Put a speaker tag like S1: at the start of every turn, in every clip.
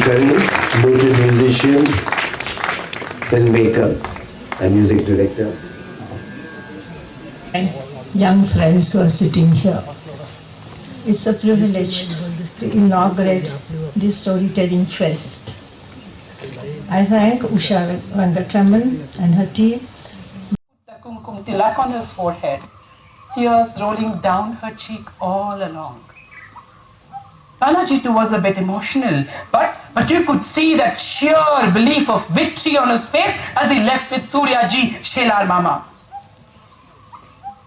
S1: very noted musician, filmmaker, and music director.
S2: And young friends who are sitting here. It's a privilege to inaugurate this storytelling fest. I thank Usha Venkatraman and her team.
S3: The kumkum tilak on his forehead, tears rolling down her cheek all along. Balaji too was a bit emotional, but you could see that sheer belief of victory on his face as he left with Surya ji, Shelar Mama.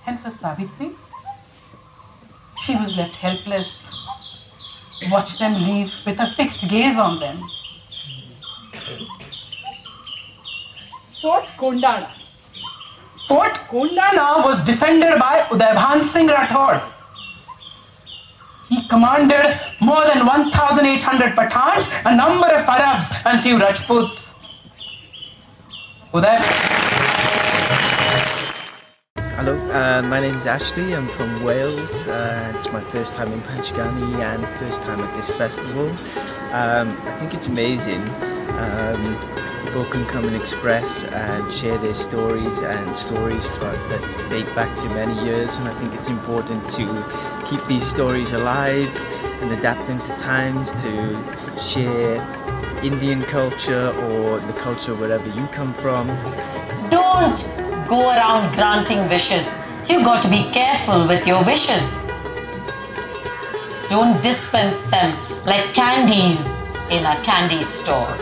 S3: And for Savitri, she was left helpless. Watch them leave with a fixed gaze on them. Fort Kondana. Fort Kondana was defended by Udaybhan Singh Rathod. He commanded more than 1,800 Pathans, a number of Arabs and few Rajputs.
S4: Hello, my name's Ashley. I'm from Wales. It's my first time in Panchgani and first time at this festival. I think it's amazing. People can come and express and share their stories and stories that date back to many years, and I think it's important to keep these stories alive and adapt them to times, to share Indian culture or the culture wherever you come from.
S5: Don't go around granting wishes. You got to be careful with your wishes. Don't dispense them like candies in a candy store.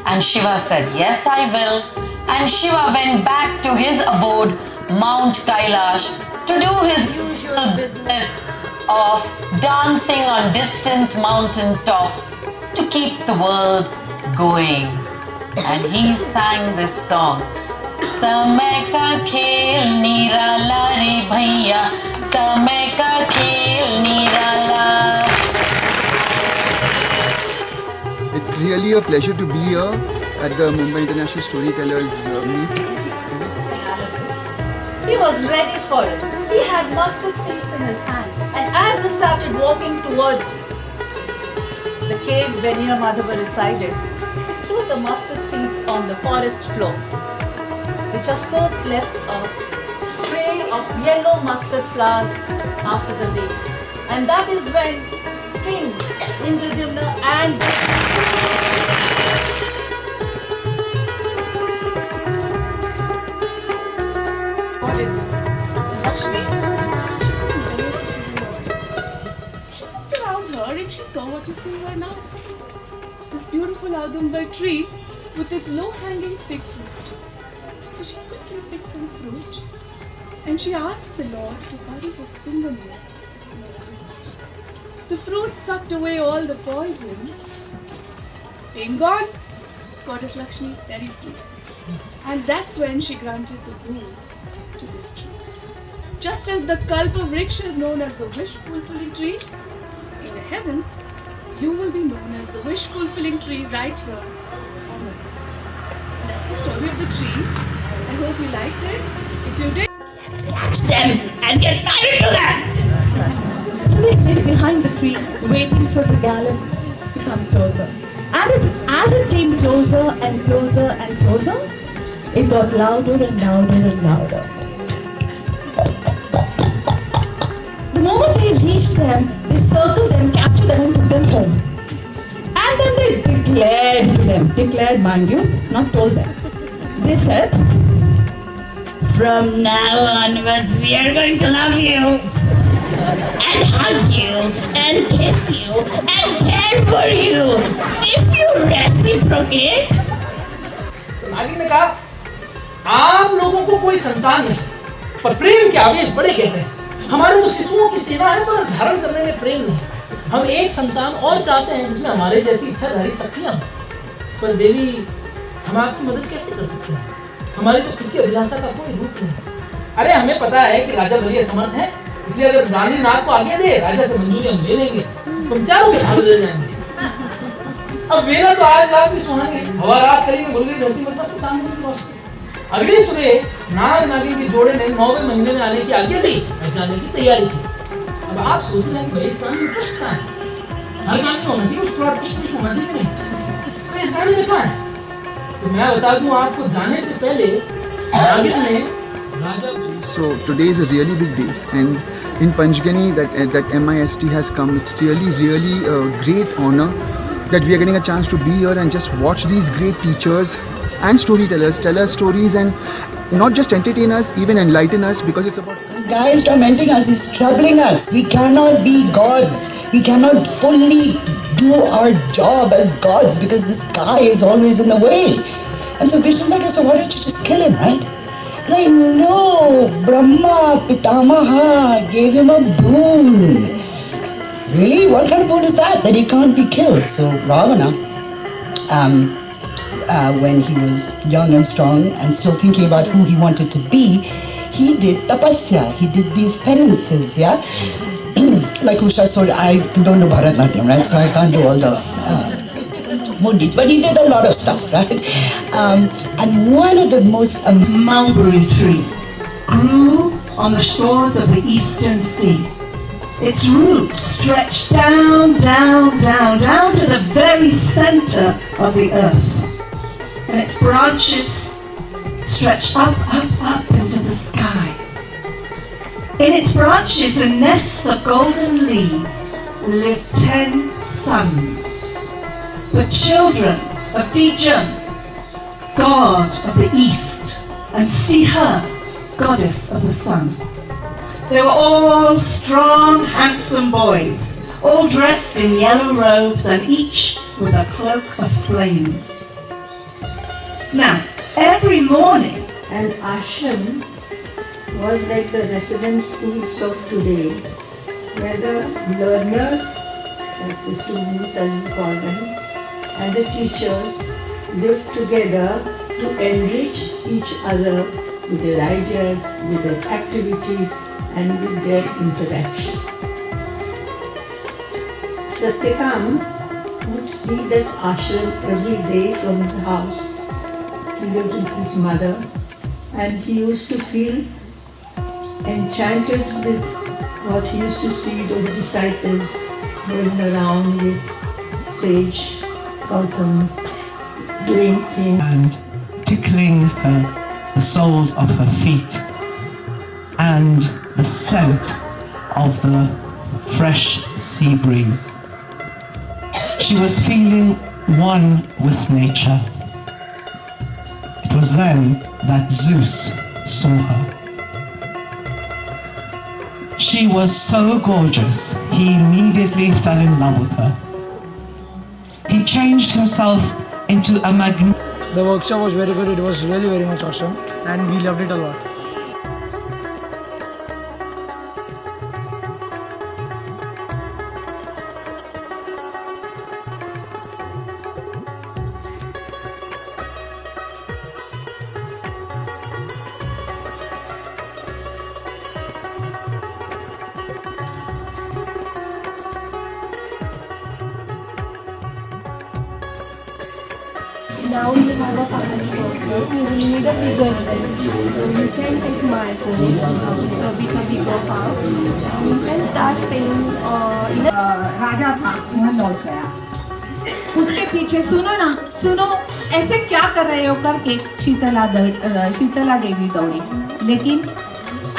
S5: And Shiva said, yes, I will. And Shiva went back to his abode, Mount Kailash, to do his usual business of dancing on distant mountain tops to keep the world going. And he sang this song. समय का खेल निराला रे भैया, समय का खेल निराला.
S6: It's really a pleasure to be here at the Mumbai International Storytellers meet.
S7: He was ready for it. He had mustard seeds in his hand, and as they started walking towards the cave where Madhava resided, he threw the mustard seeds on the forest floor, which of course left a trail of yellow mustard flowers after the rain. And that is when King Indradyumna and
S8: Lakshmi, she couldn't bear to see the Lord. She looked around her and she saw what you see her now. This beautiful Audumbar tree with its low-hanging fig fruit. So she quickly picked some fruit and she asked the Lord to bury his fingernails in the fruit. The fruit sucked away all the poison. Pain gone, Goddess Lakshmi very pleased. And that's when she granted the boon to this tree. Just as the Kalpa Vriksha is known as the wish-fulfilling tree, in the heavens, you will be known as the wish-fulfilling tree right here on earth. That's the story of the tree. I hope you liked it. If you did,
S9: catch them and get married to them!
S7: So they hid behind the tree, waiting for the gallows to come closer. And as it came closer and closer and closer, it got louder and louder and louder. The moment they reached them, they circled them, captured them and took them home. And then they declared to them, declared mind you, not told them. They said,
S9: From now onwards, we are going to love you and hug you and kiss you and care for you if you reciprocate.
S10: नागिन ने कहा, आप लोगों को कोई संतान नहीं, पर प्रेम के आवेश बड़े कहते हैं. हमारे तो शिशुओं की सेवा है, पर धारण करने में प्रेम नहीं. हम एक संतान और चाहते हैं जिसमें हमारे जैसी इच्छाधारी शक्तियां हों. पर देवी, हम आपकी मदद कैसे कर सकते हैं? हमारी तो खुद की अभिलाषा का कोई रूप नहीं. अरे हमें पता है कि राजा बलिया समर्थ है, इसलिए अगर रानी नाग को आगे दे, राजा से मंजूरी हम ले लेंगे. तुम चारों के भाग ले जाएंगे. अब मेरा तो आज रात भी सुहानी है. हवा रात करी में घुल गई धरती पर, बस चांद की रोशनी. अगली सुबह नाग नागिन के जोड़े ने 9वें महीने में आने की आज्ञा दी और जाने की तैयारी की. अब आप सोच रहे हैं कि भाई इसका इंटरेस्ट कहाँ है? हर गाने में होना चाहिए, उस प्लॉट पे कुछ होना चाहिए नहीं। तो इस गाने में कहाँ है? तो मैं बता दूं आपको, जाने से पहले रागिर ने राजा।
S6: So today is a really big day, and in Panchgani that MIST has come. It's really a great honor that we are getting a chance to be here and just watch these great teachers and storytellers tell us stories and not just entertain us, even enlighten us, because it's about.
S11: This guy is tormenting us, he's troubling us. We cannot be gods. We cannot fully do our job as gods because this guy is always in the way. And so Vishnu like, so why don't you just kill him, right? Like, no, Brahma Pitamaha gave him a boon. Really? What kind of boon is that? That he can't be killed. So Ravana, when he was young and strong and still thinking about who he wanted to be, he did tapasya. He did these penances, yeah? Like Usha said, I don't know Bharatanatyam, right? So I can't do all the mundis, but he did a lot of stuff, right? And one of the most
S12: mulberry tree grew on the shores of the eastern sea. Its roots stretched down to the very center of the earth. And its branches stretched up into the sky. In its branches and nests of golden leaves lived 10 suns, the children of Dijam, god of the east, and Siha, goddess of the sun. They were all strong, handsome boys, all dressed in yellow robes and each with a cloak of flames. Now, every morning,
S2: And ashram was like the residence schools of today, where the learners, as the students as we call them, and the teachers lived together to enrich each other with their ideas, with their activities, and with their interaction. Satyakam would see that ashram every day from his house. He lived with his mother, and he used to feel enchanted with what he used to see those disciples going around with sage Gautam, doing things
S13: and tickling the soles of her feet, and the scent of the fresh sea breeze. She was feeling one with nature. It was then that Zeus saw her. She was so gorgeous, he immediately fell in love with her. He changed himself into a
S14: The workshop was very good. It was really very much awesome, and we loved it a lot.
S15: Now you have a family also. You will need a bigger space. So you can take my home with a bigger house. You can start staying in a
S7: राजा था, वह लौट गया। उसके पीछे सुनो ऐसे क्या कर रहे हो करके शीतला देवी दौड़ी, लेकिन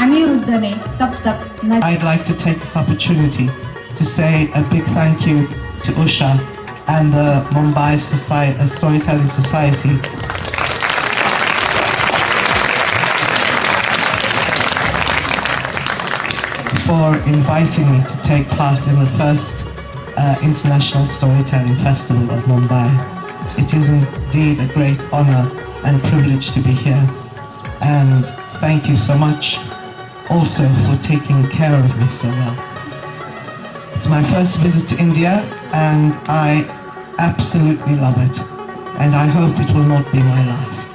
S7: अनिरुद्ध ने तब तक
S13: I'd like to take this opportunity to say a big thank you to Usha and the Mumbai Storytelling Society for inviting me to take part in the first International Storytelling Festival of Mumbai. It is indeed a great honor and privilege to be here, and thank you so much also for taking care of me so well. It's my first visit to India, and I absolutely love it, and I hope it will not be my last.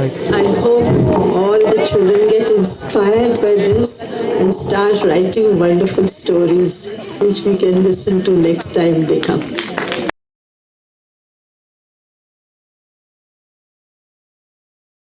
S16: I hope all the children get inspired by this and start writing wonderful stories which we can listen to next time they come.